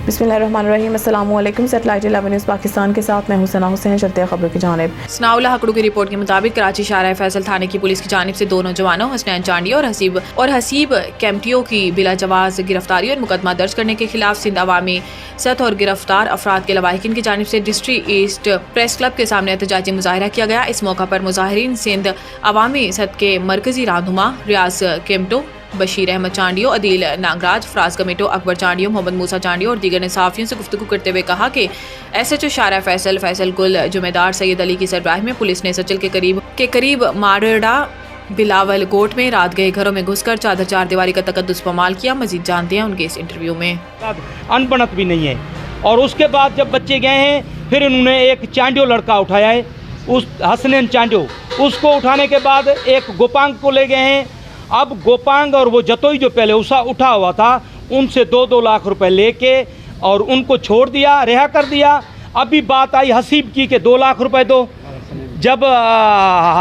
बिस्मिल्लाहिर्रहमानिर्रहीम। अस्सलामु अलैकुम। सैटेलाइट 11 न्यूज़ पाकिस्तान के साथ मैं हुसैना हुसैन। चलते हैं खबरों की जानिब। सनाउल्ला हकड़ू की रिपोर्ट के मुताबिक कराची शाहराह फैसल थाने की पुलिस की जानिब से दो नौजवानों हसनैन चांडी और हसीब कैम्टियो की बिला जवाज़ गिरफ्तारी और मुकदमा दर्ज करने के खिलाफ सिंध अवामी सतह और गिरफ्तार अफराद के लवाहिकीन की जानिब से डिस्ट्रिक्ट ईस्ट प्रेस क्लब के सामने एहतजाजी मुजाहरा किया गया। इस मौका पर मुजाहिरीन सिंध अवामी सतह के मरकजी रहनुमा रियाज केम्टो, बशीर अहमद चांडियो, अदील नागराज, फराज कमेटो, अकबर चांडियो, मोहम्मद मूसा चांडियो और दीगर ने सहाफ़ियों से गुफ्तगू करते हुए कहा कि SHO शाहराह फैसल गुल जुमेदार सैयद अली की सरबराही में पुलिस ने सचल के करीब मारड़ा बिलावल कोट में रात गए घरों में घुसकर चादर चार दीवारी का तकद्दुस पमाल किया। मजीद जानते हैं उनके इस इंटरव्यू में। अनबनत भी नहीं है। और उसके बाद जब बच्चे गए हैं फिर उन्होंने एक चांडियो लड़का उठाया है, उस हसनैन चांडियो, उसको उठाने के बाद एक गोपांग को ले गए हैं। अब गोपांग और वो जतोई जो पहले उठा हुआ था उनसे 2-2 लाख रुपए लेके और उनको छोड़ दिया, रिहा कर दिया। अभी बात आई हसीब की कि 2 लाख रुपए दो। जब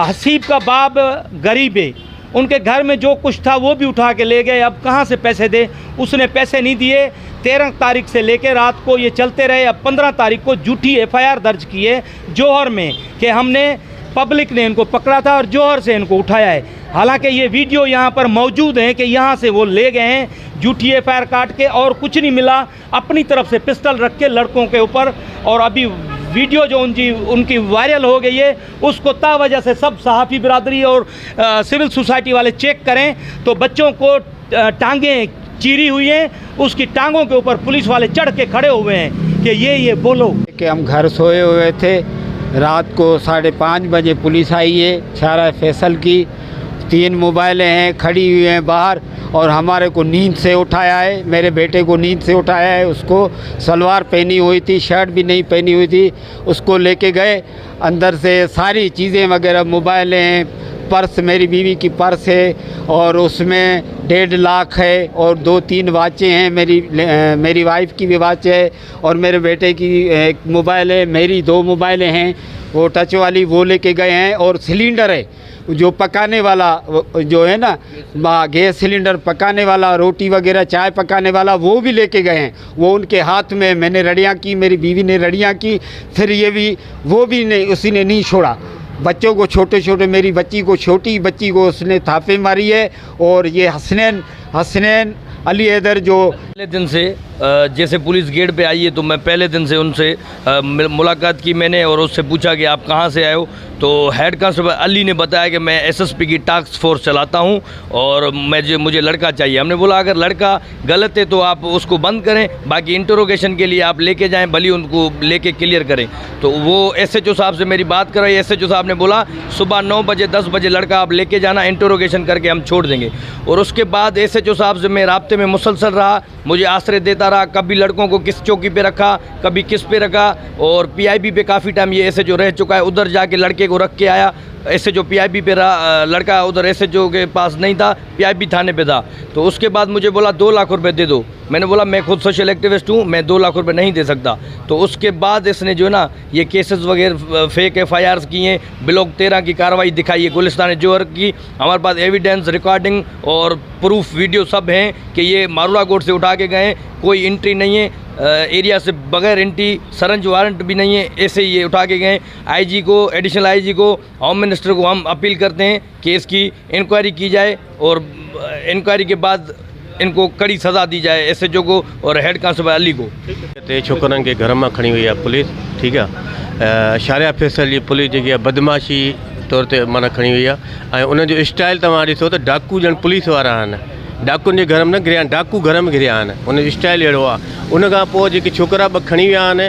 हसीब का बाप गरीब है, उनके घर में जो कुछ था वो भी उठा के ले गए। अब कहाँ से पैसे दे? उसने पैसे नहीं दिए। 13 तारीख से लेके रात को ये चलते रहे। अब 15 तारीख को झूठी FIR दर्ज की है जौहर में कि हमने पब्लिक ने इनको पकड़ा था और जौहर से इनको उठाया है। हालांकि ये वीडियो यहाँ पर मौजूद है कि यहाँ से वो ले गए हैं झूठी FIR काट के और कुछ नहीं मिला, अपनी तरफ से पिस्टल रख के लड़कों के ऊपर। और अभी वीडियो जो उनकी वायरल हो गई है उसको तावजह से सब सहाफ़ी बिरादरी और सिविल सोसाइटी वाले चेक करें तो बच्चों को टांगें चीरी हुई हैं, उसकी टांगों के ऊपर पुलिस वाले चढ़ के खड़े हुए हैं कि ये बोलो कि हम घर सोए हुए थे। रात को 5:30 बजे पुलिस आई है शाहराह फैसल की। 3 मोबाइलें हैं खड़ी हुई हैं बाहर और हमारे को नींद से उठाया है। मेरे बेटे को नींद से उठाया है। उसको सलवार पहनी हुई थी, शर्ट भी नहीं पहनी हुई थी, उसको लेके गए। अंदर से सारी चीज़ें वगैरह, मोबाइलें हैं, पर्स, मेरी बीवी की पर्स है और उसमें 1.5 लाख है और 2-3 वाचें हैं। मेरी वाइफ की भी वाच है और मेरे बेटे की एक मोबाइल है, मेरी 2 मोबाइलें हैं वो टच वाली, वो लेके गए हैं। और सिलेंडर है जो पकाने वाला, जो है ना गैस सिलेंडर पकाने वाला, रोटी वगैरह चाय पकाने वाला, वो भी लेके गए हैं। वो उनके हाथ में मैंने रड़ियाँ की, मेरी बीवी ने रड़ियाँ की। फिर ये भी वो भी नहीं, उसी ने नहीं छोड़ा। बच्चों को छोटे मेरी बच्ची को, छोटी बच्ची को उसने थापे मारी है। और ये हसनैन अली हैदर जो पहले दिन से जैसे पुलिस गेट पे आई है तो मैं पहले दिन से उनसे मुलाकात की मैंने और उससे पूछा कि आप कहाँ से आए हो। तो हेड कांस्टेबल अली ने बताया कि मैं SSP की टास्क फोर्स चलाता हूँ और मुझे लड़का चाहिए। हमने बोला अगर लड़का गलत है तो आप उसको बंद करें, बाकी इंटरोगेशन के लिए आप लेके जाएं, भली उनको लेके क्लियर करें। तो वो SHO साहब से मेरी बात कराई। SHO साहब ने बोला सुबह 9 बजे 10 बजे लड़का आप लेके जाना, इंटरोगेशन करके हम छोड़ देंगे। और उसके बाद SHO साहब से मैं राब्ते में मुसलसल रहा, मुझे आश्रय देता रहा। कभी लड़कों को किस चौकी पे रखा, कभी किस पे रखा। और PIB पे काफ़ी टाइम ये SHO रह चुका है, उधर जाके लड़के को रख के आया। SHO PIB पे रहा, लड़का उधर SHO के पास नहीं था, PIB थाने पे था। तो उसके बाद मुझे बोला 2 लाख रुपए दे दो। मैंने बोला मैं खुद सोशल एक्टिविस्ट हूँ, मैं 2 लाख रुपए नहीं दे सकता। तो उसके बाद इसने जो है ना ये केसेस वगैरह फेक FIRs की हैं, ब्लॉक 13 की कार्रवाई दिखाई है गुलिस्तान जौहर की। हमारे पास एविडेंस, रिकॉर्डिंग और प्रूफ वीडियो सब हैं कि ये मारुला कोर्ट से उठा के गए, कोई एंट्री नहीं है एरिया से, बगैर एंट्री, सरंज वारंट भी नहीं है, ऐसे ही ये उठा के गए। IG को, एडिशनल IG को, होम मिनिस्टर को हम अपील करते हैं कि इसकी इंक्वायरी की जाए और इंक्वायरी के बाद इनको कड़ी सज़ा दी जाए SHO को और हेड कांस्टेबल अली को। छोकरनि के घर में खड़ी हुई है पुलिस, ठीक है। शाहराह फैसल जी पुलिस जी बदमाशी तौर पर माना खड़ी हुई है। उन स्टाइल तव्हां ॾिसो त डाकू ॼण पुलिस वारा आहिनि। डाकुनि जे घर में न घिरिया, डाकू घर में घिरिया आहिनि। उन स्टाइल अहिड़ो आहे। उन खां पोइ जेके छोकिरा 2 खणी विया आहिनि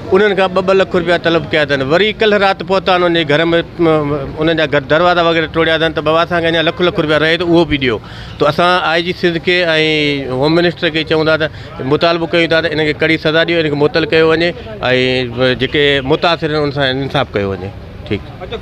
उन्हनि खां 2-2 लाख रुपया तलब कया अथनि। वरी कल्ह राति पहुता उन्हनि जे घर में, उन्हनि जा घर दरवाज़ा वग़ैरह तोड़िया अथनि। त बाबा असांखे अञा लाख रुपया रहे तो उहो बि ॾियो। तो असां IG सिंध के ऐं होम मिनिस्टर खे चऊं था त मुतालबो कयूं था त इनखे कड़ी सज़ा ॾियो, इनखे मुअतल कयो वञे ऐं जेके मुतासिर आहिनि उन सां इंसाफ़ कयो वञे। ठीकु।